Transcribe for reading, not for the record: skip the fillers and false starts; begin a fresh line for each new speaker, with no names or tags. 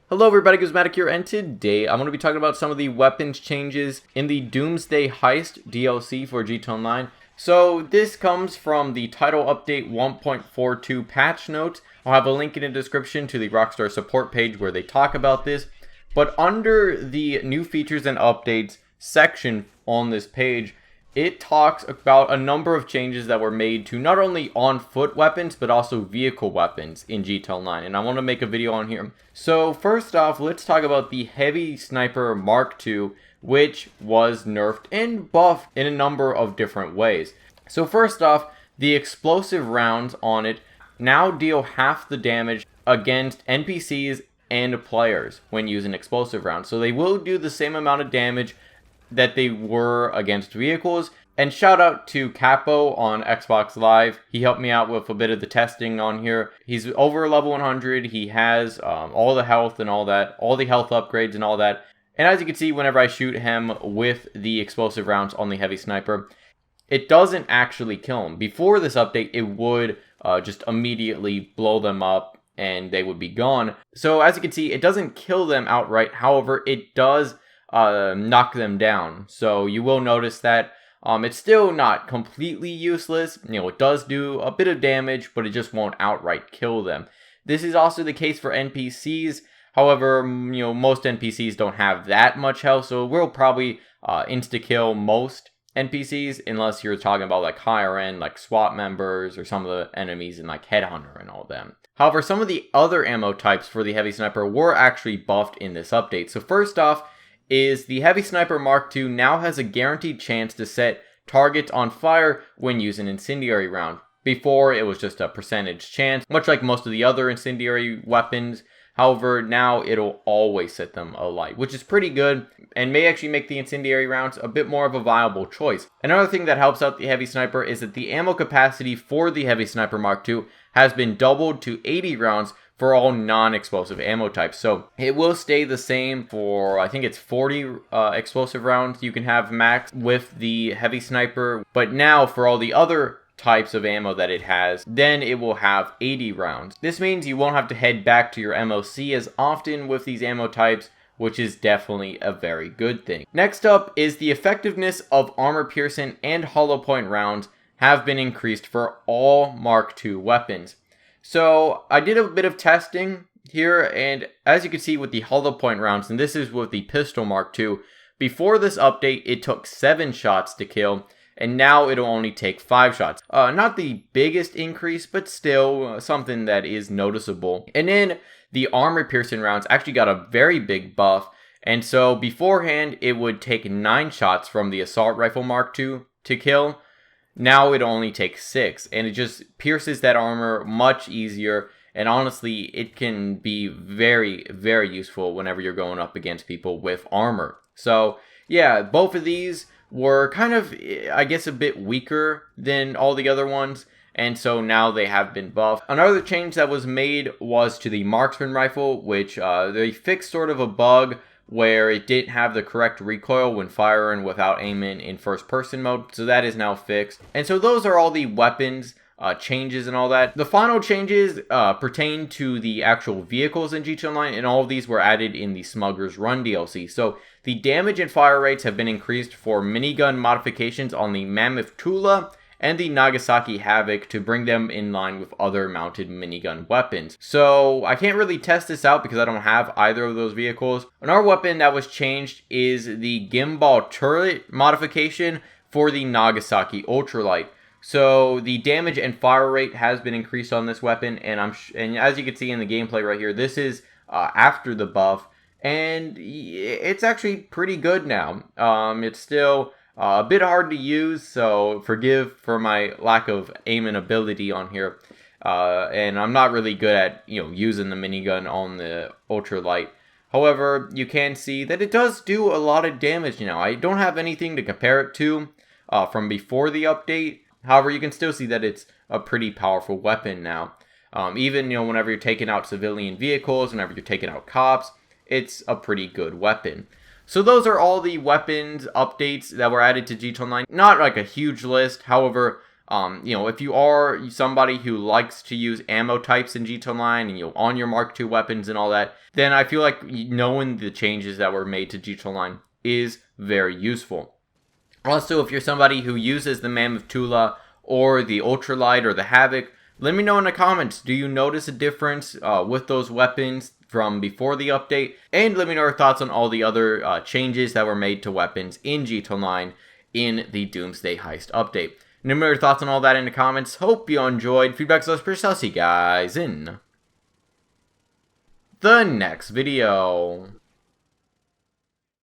Hello everybody, Guzmatic here, and today I'm going to be talking about some of the weapons changes in the Doomsday Heist DLC for GTA Online. So this comes from the title update 1.42 patch notes. I'll have a link in the description to the Rockstar support page where they talk about this. But under the new features and updates section on this page, it talks about a number of changes that were made to not only on-foot weapons, but also vehicle weapons in GTA Online. And I want to make a video on here. So first off, let's talk about the Heavy Sniper Mark II, which was nerfed and buffed in a number of different ways. So first off, the explosive rounds on it now deal half the damage against NPCs and players when using explosive rounds. So they will do the same amount of damage that they were against vehicles. And shout out to Capo on Xbox Live. He helped me out with a bit of the testing on here. He's over level 100. He has all the health and all that, all the health upgrades and all that. And as you can see, whenever I shoot him with the explosive rounds on the Heavy Sniper, it doesn't actually kill him. Before this update, it would just immediately blow them up and they would be gone. So as you can see, it doesn't kill them outright. However, it does knock them down. So you will notice that it's still not completely useless. You know, it does do a bit of damage, but it just won't outright kill them. This is also the case for NPCs. However, you know, most NPCs don't have that much health, so we'll probably insta-kill most NPCs, unless you're talking about like higher end, like SWAT members or some of the enemies in like Headhunter and all them. However, some of the other ammo types for the Heavy Sniper were actually buffed in this update. So first off, is the Heavy Sniper Mark II now has a guaranteed chance to set targets on fire when using Incendiary Round. Before, it was just a percentage chance, much like most of the other incendiary weapons. However, now it'll always set them alight, which is pretty good and may actually make the Incendiary Rounds a bit more of a viable choice. Another thing that helps out the Heavy Sniper is that the ammo capacity for the Heavy Sniper Mark II has been doubled to 80 rounds for all non-explosive ammo types. So it will stay the same for, I think it's 40 explosive rounds you can have max with the Heavy Sniper. But now for all the other types of ammo that it has, then it will have 80 rounds. This means you won't have to head back to your MOC as often with these ammo types, which is definitely a very good thing. Next up is the effectiveness of armor piercing and hollow point rounds have been increased for all Mark II weapons. So I did a bit of testing here, and as you can see with the hollow point rounds, and this is with the pistol Mark II, before this update it took 7 shots to kill, and now it'll only take 5 shots. Not the biggest increase, but still something that is noticeable. And then the armor piercing rounds actually got a very big buff, and so beforehand it would take 9 shots from the assault rifle Mark II to kill. Now it only takes 6, and it just pierces that armor much easier, and honestly, it can be very, very useful whenever you're going up against people with armor. So, yeah, both of these were kind of, I guess, a bit weaker than all the other ones, and so now they have been buffed. Another change that was made was to the marksman rifle, which they fixed sort of a bug where it didn't have the correct recoil when firing without aiming in first person mode, so that is now fixed. And so those are all the weapons changes and all that. The final changes pertain to the actual vehicles in GTA Online, and all of these were added in the Smuggler's Run DLC. So the damage and fire rates have been increased for minigun modifications on the Mammoth Tula and the Nagasaki Havok to bring them in line with other mounted minigun weapons. So I can't really test this out because I don't have either of those vehicles. Another weapon that was changed is the Gimbal Turret modification for the Nagasaki Ultralight. So the damage and fire rate has been increased on this weapon, and as you can see in the gameplay right here, this is after the buff, and it's actually pretty good now. It's still a bit hard to use, so forgive for my lack of aim and ability on here. And I'm not really good at, using the minigun on the ultralight. However, you can see that it does do a lot of damage now. I don't have anything to compare it to from before the update. However, you can still see that it's a pretty powerful weapon now. Even, whenever you're taking out civilian vehicles, whenever you're taking out cops, it's a pretty good weapon. So those are all the weapons updates that were added to GTA Online. Not like a huge list, however, If you are somebody who likes to use ammo types in GT Online and on your Mark II weapons and all that, then I feel like knowing the changes that were made to GT Online is very useful. Also, if you're somebody who uses the Mammoth Tula or the Ultralight or the Havok, let me know in the comments, do you notice a difference with those weapons from before the update? And let me know your thoughts on all the other changes that were made to weapons in GT Online in the Doomsday Heist update. And let me know your thoughts on all that in the comments. Hope you enjoyed. Feedback's less per. I'll see you guys in the next video.